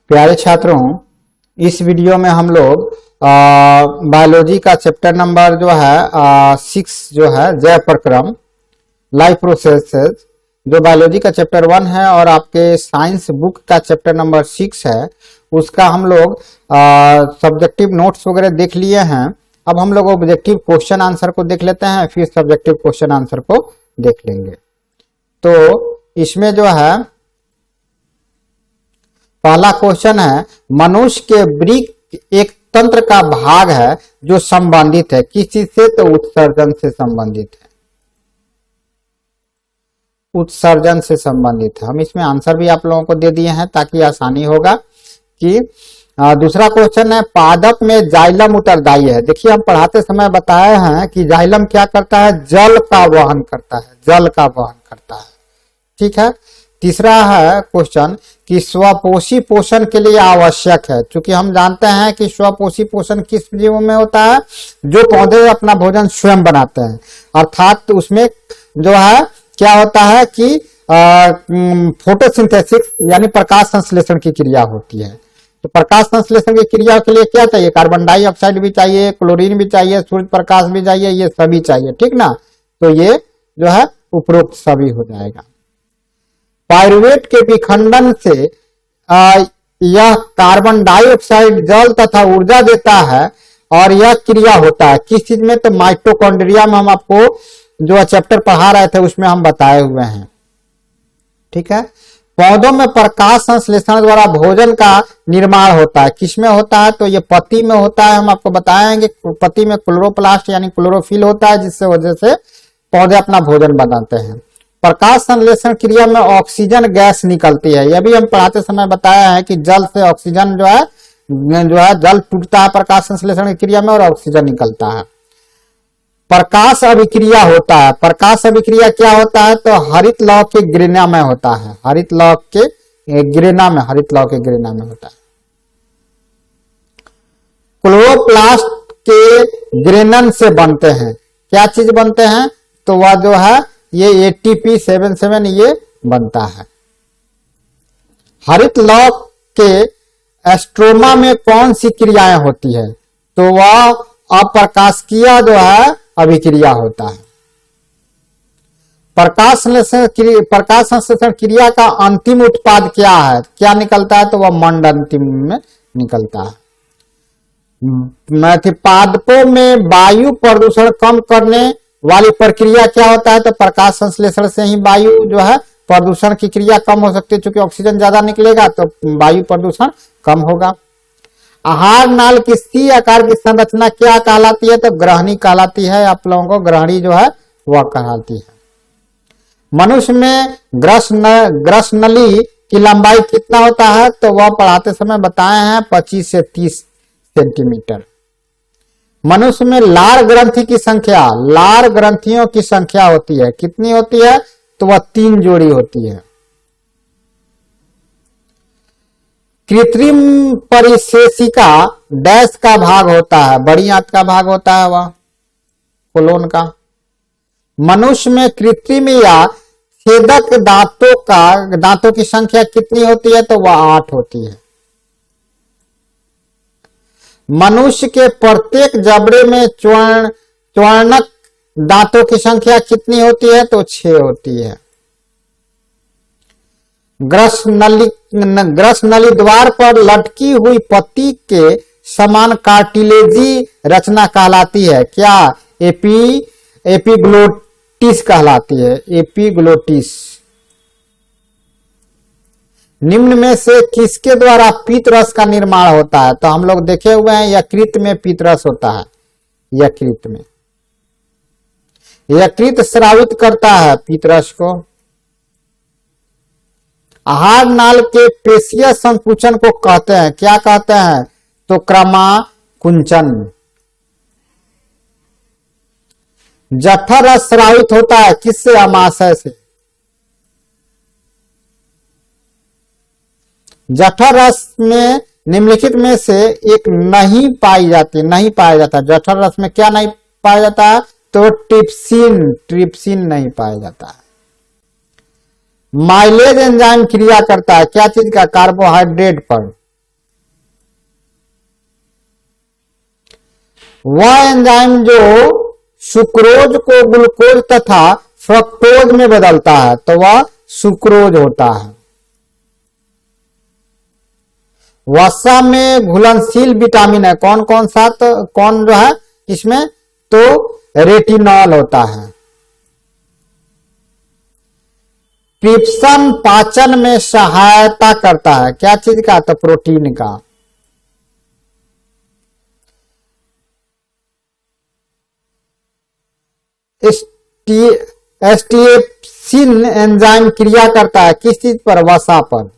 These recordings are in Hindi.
प्यारे छात्रों, इस वीडियो में हम लोग बायोलॉजी का चैप्टर नंबर जो है 6 जो है जैव प्रक्रम लाइफ प्रोसेसेस, जो बायोलॉजी का चैप्टर 1 है और आपके साइंस बुक का चैप्टर नंबर 6 है, उसका हम लोग सब्जेक्टिव नोट्स वगैरह देख लिए हैं। अब हम लोग ऑब्जेक्टिव क्वेश्चन आंसर को देख लेते हैं, फिर सब्जेक्टिव क्वेश्चन आंसर को देख लेंगे। तो इसमें जो है पहला क्वेश्चन है, मनुष्य के वृक्क एक तंत्र का भाग है जो संबंधित है किस चीज से? तो उत्सर्जन से संबंधित है, उत्सर्जन से संबंधित है। हम इसमें आंसर भी आप लोगों को दे दिए हैं ताकि आसानी होगा कि दूसरा क्वेश्चन है, पादप में जाइलम उत्तरदायी है। देखिए, हम पढ़ाते समय बताए हैं कि जाइलम क्या करता है? जल का वहन करता है, जल का वहन करता है। ठीक है। तीसरा है क्वेश्चन कि स्वपोषी पोषण के लिए आवश्यक है। क्योंकि हम जानते हैं कि स्वपोषी पोषण किस जीवों में होता है? जो पौधे अपना भोजन स्वयं बनाते हैं, अर्थात उसमें जो है क्या होता है कि फोटोसिंथेसिस यानी प्रकाश संश्लेषण की क्रिया होती है। तो प्रकाश संश्लेषण की क्रिया के लिए क्या चाहिए? कार्बन डाइऑक्साइड भी चाहिए, क्लोरीन भी चाहिए, सूर्य प्रकाश भी चाहिए, ये सभी चाहिए। ठीक ना? तो ये जो है उपरोक्त सभी हो जाएगा। पाइरुवेट के विखंडन से यह कार्बन डाइऑक्साइड, जल तथा ऊर्जा देता है और यह क्रिया होता है किस चीज में? तो माइटोकॉन्ड्रिया में। हम आपको जो चैप्टर पढ़ा रहे थे उसमें हम बताए हुए हैं। ठीक है। पौधों में प्रकाश संश्लेषण द्वारा भोजन का निर्माण होता है, किसमें होता है? तो ये पत्ती में होता है। हम आपको बताएंगे पत्ती में क्लोरोप्लास्ट यानी क्लोरोफिल होता है, जिससे वजह से पौधे अपना भोजन बनाते हैं। प्रकाश संश्लेषण क्रिया में ऑक्सीजन गैस निकलती है। यह भी हम पढ़ाते समय बताया है कि जल से ऑक्सीजन जो है जल टूटता है प्रकाश संश्लेषण की क्रिया में और ऑक्सीजन निकलता है। प्रकाश अभिक्रिया होता है। प्रकाश अभिक्रिया क्या होता है? तो हरित लौह के गिरना में होता है, हरित लौह के गिरना में, हरित लौह के गिरना में होता है। क्लोरोप्लास्ट के गिरनन से बनते हैं। क्या चीज बनते हैं? तो वह जो है ये ATP 77 ये बनता है। हरित लौह के स्ट्रोमा में कौन सी क्रियाएं होती है? तो वह अप्रकाशकीय जो है अभिक्रिया होता है। प्रकाश संश्लेषण क्रिया का अंतिम उत्पाद क्या है? क्या निकलता है? तो वह मंड अंतिम में निकलता है। पादपों में वायु प्रदूषण कम करने वाली प्रक्रिया क्या होता है? तो प्रकाश संश्लेषण से ही वायु जो है प्रदूषण की क्रिया कम हो सकती है। क्योंकि ऑक्सीजन ज्यादा निकलेगा तो वायु प्रदूषण कम होगा। आहार नाल की सी आकार की संरचना क्या कहलाती है? तो ग्रहणी कहलाती है। आप लोगों को ग्रहणी जो है वह कहलाती है। मनुष्य में ग्रस नली की लंबाई कितना होता है? तो वह पढ़ाते समय बताए हैं 25 से 30 सेंटीमीटर। मनुष्य में लार ग्रंथि की संख्या, लार ग्रंथियों की संख्या होती है, कितनी होती है? तो वह 3 जोड़ी होती है। कृत्रिम परिशेषिका डैश का भाग होता है, बड़ी आंत का भाग होता है वह कोलोन का। मनुष्य में कृत्रिम या छेदक दांतों की संख्या कितनी होती है? तो वह 8 होती है। मनुष्य के प्रत्येक जबड़े में च्वर्णक दांतों की संख्या कितनी होती है? तो 6 होती है। ग्रस नली द्वार पर लटकी हुई पत्ती के समान कार्टिलेजी रचना कहलाती है। क्या? एपिग्लोटिस कहलाती है, एपिग्लोटिस। निम्न में से किसके द्वारा पीतरस का निर्माण होता है? तो हम लोग देखे हुए हैं यकृत में पीतरस होता है। यकृत में यकृत स्रावित करता है पीतरस को। आहार नाल के पेशीय संकुचन को कहते हैं, क्या कहते हैं? तो क्रमाकुंचन। जठर रस स्रावित होता है किससे? अमाशय से। जठर रस में निम्नलिखित में से एक नहीं पाई जाती, नहीं पाया जाता। जठर रस में क्या नहीं पाया जाता है? तो ट्रिप्सिन नहीं पाया जाता है। माइलेज एंजाइम क्रिया करता है क्या चीज का? कार्बोहाइड्रेट पर। वह एंजाइम जो सुक्रोज को ग्लूकोज तथा फ्रक्टोज में बदलता है तो वह सुक्रोज होता है। वसा में घुलनशील विटामिन है कौन कौन सा, तो कौन जो है इसमें, तो रेटिनॉल होता है। ट्रिप्सन पाचन में सहायता करता है, क्या चीज का, तो प्रोटीन का। एस्टिएप्सिन एंजाइम क्रिया करता है किस चीज पर, वसा पर।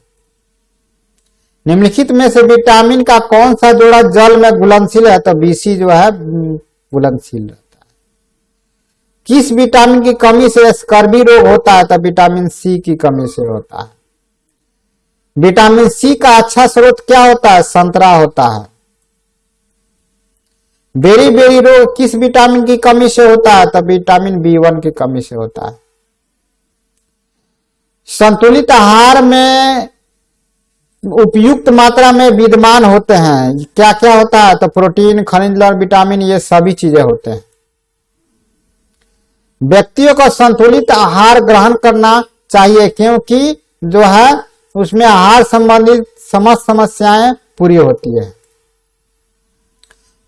निम्नलिखित में से विटामिन का कौन सा जोड़ा जल में घुलनशील है, तो बीसी जो है घुलनशील रहता है। किस विटामिन की कमी से स्कर्वी रोग होता है, तो विटामिन सी की कमी से होता है। विटामिन सी का अच्छा स्रोत क्या होता है, संतरा होता है। बेरी बेरी रोग किस विटामिन की कमी से होता है, तो विटामिन B1 की कमी से होता है। संतुलित आहार में उपयुक्त मात्रा में विद्यमान होते हैं, क्या क्या होता है, तो प्रोटीन, खनिज और विटामिन, ये सभी चीजें होते हैं। व्यक्तियों को संतुलित आहार ग्रहण करना चाहिए क्योंकि जो है उसमें आहार संबंधित समस्त समस्याएं पूरी होती है।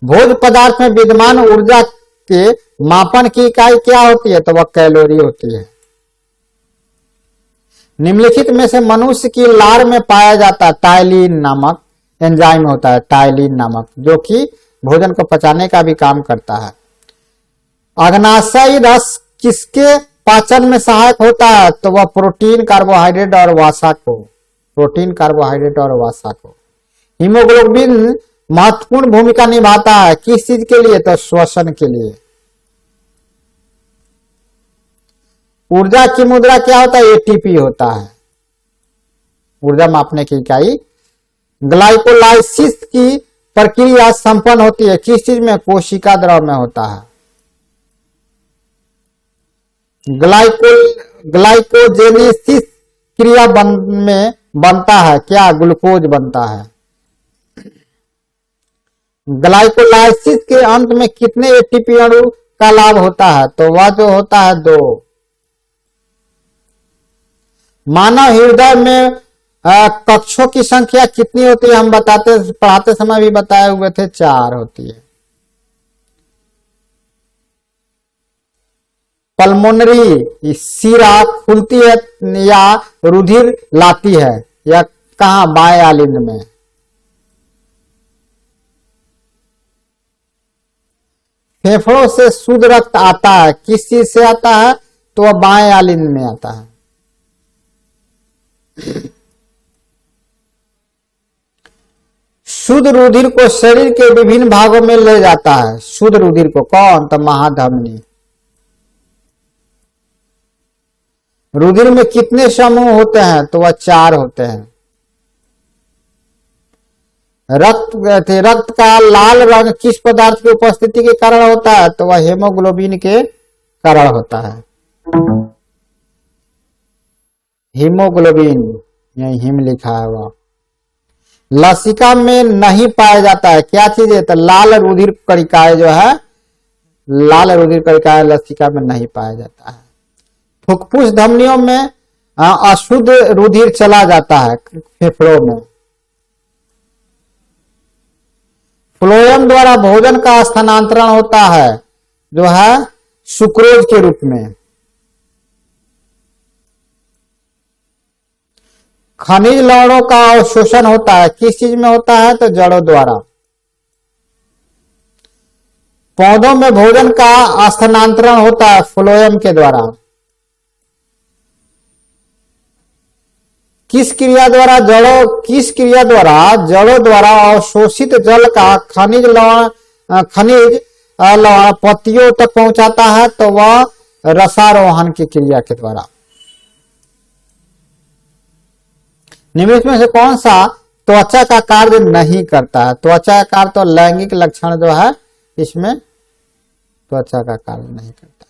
भोज्य पदार्थ में विद्यमान ऊर्जा के मापन की इकाई क्या होती है, तो वह कैलोरी होती है। निम्नलिखित में से मनुष्य की लार में पाया जाता टाइलिन नामक एंजाइम होता है, टाइलिन नामक, जो कि भोजन को पचाने का भी काम करता है। अग्नाशयी रस किसके पाचन में सहायक होता है, तो वह प्रोटीन, कार्बोहाइड्रेट और वसा को, प्रोटीन, कार्बोहाइड्रेट और वसा को। हीमोग्लोबिन महत्वपूर्ण भूमिका निभाता है किस चीज के लिए, तो श्वसन के लिए। ऊर्जा की मुद्रा क्या होता है, एटीपी होता है, ऊर्जा मापने की इकाई। ग्लाइकोलाइसिस की प्रक्रिया संपन्न होती है किस चीज में, कोशिका द्रव में होता है। ग्लाइकोजेनेसिस क्रिया में बनता है क्या, ग्लूकोज बनता है। ग्लाइकोलाइसिस के अंत में कितने एटीपी अणु का लाभ होता है, तो वह जो होता है 2। मानव हृदय में कक्षों की संख्या कितनी होती है, हम पढ़ाते समय भी बताए हुए थे, 4 होती है। पल्मोनरी सीरा खुलती है या रुधिर लाती है, या कहा, बाएं आलिंद में। फेफड़ों से शुद्ध रक्त आता है किस चीज से आता है, तो वह बाएं आलिंद में आता है। शुद्ध रुधिर को शरीर के विभिन्न भागों में ले जाता है, शुद्ध रुधिर को कौन, तो महाधमनी। रुधिर में कितने समूह होते हैं, तो वह 4 होते हैं। रक्त का लाल रंग किस पदार्थ की उपस्थिति के कारण होता है, तो वह हेमोग्लोबिन के कारण होता है। हीमोग्लोबिन, यही हिम लिखा है वह। लसिका में नहीं पाया जाता है, क्या चीज है, तो लाल रुधिर कणिकाएं जो है, लाल रुधिर कणिकाएं लसिका में नहीं पाया जाता है। फुफ्फुस धमनियों में अशुद्ध रुधिर चला जाता है फेफड़ों में। फ्लोएम द्वारा भोजन का स्थानांतरण होता है जो है सुक्रोज के रूप में। खनिज लवणों का अवशोषण होता है किस चीज में होता है, तो जड़ों द्वारा। पौधों में भोजन का स्थानांतरण होता है फ्लोएम के द्वारा। किस क्रिया द्वारा जड़ों द्वारा अवशोषित जल का खनिज लवण पत्तियों तक पहुंचाता है, तो वह रसारोहण की क्रिया के द्वारा। निम्नलिखित में से कौन सा त्वचा का कार्य नहीं करता है, त्वचा का कार्य, तो लैंगिक लक्षण जो है इसमें त्वचा का कार्य नहीं करता।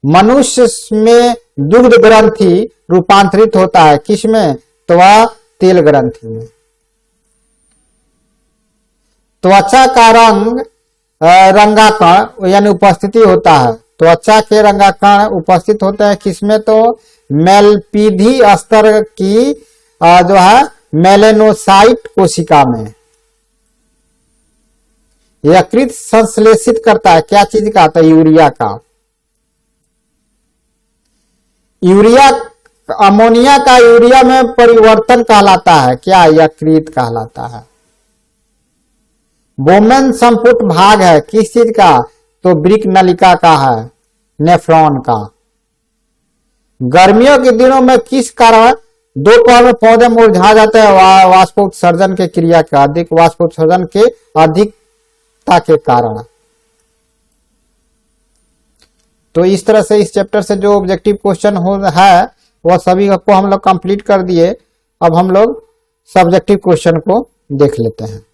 मनुष्य में दुग्ध ग्रंथि रूपांतरित होता है किसमें, तो वह तेल ग्रंथि में। त्वचा का रंग रंगाकण यानी उपस्थिति होता है। त्वचा के रंगाकण उपस्थित होते हैं किसमें, तो मेलपीधी स्तर की जो है मेलेनोसाइट कोशिका में। यकृत संश्लेषित करता है क्या चीज का, तो यूरिया का। यूरिया अमोनिया का यूरिया में परिवर्तन कहलाता है क्या, यकृत कहलाता है। बोमेन संपुट भाग है किस चीज का, तो वृक्क नलिका का है, नेफ्रॉन का। गर्मियों के दिनों में किस कारण दोपहर में पौधे मुरझा जाते हैं, वाष्पोत्सर्जन के क्रिया के अधिक वाष्पोत्सर्जन के अधिकता के कारण। तो इस तरह से इस चैप्टर से जो ऑब्जेक्टिव क्वेश्चन है वह सभी को हम लोग कंप्लीट कर दिए। अब हम लोग सब्जेक्टिव क्वेश्चन को देख लेते हैं।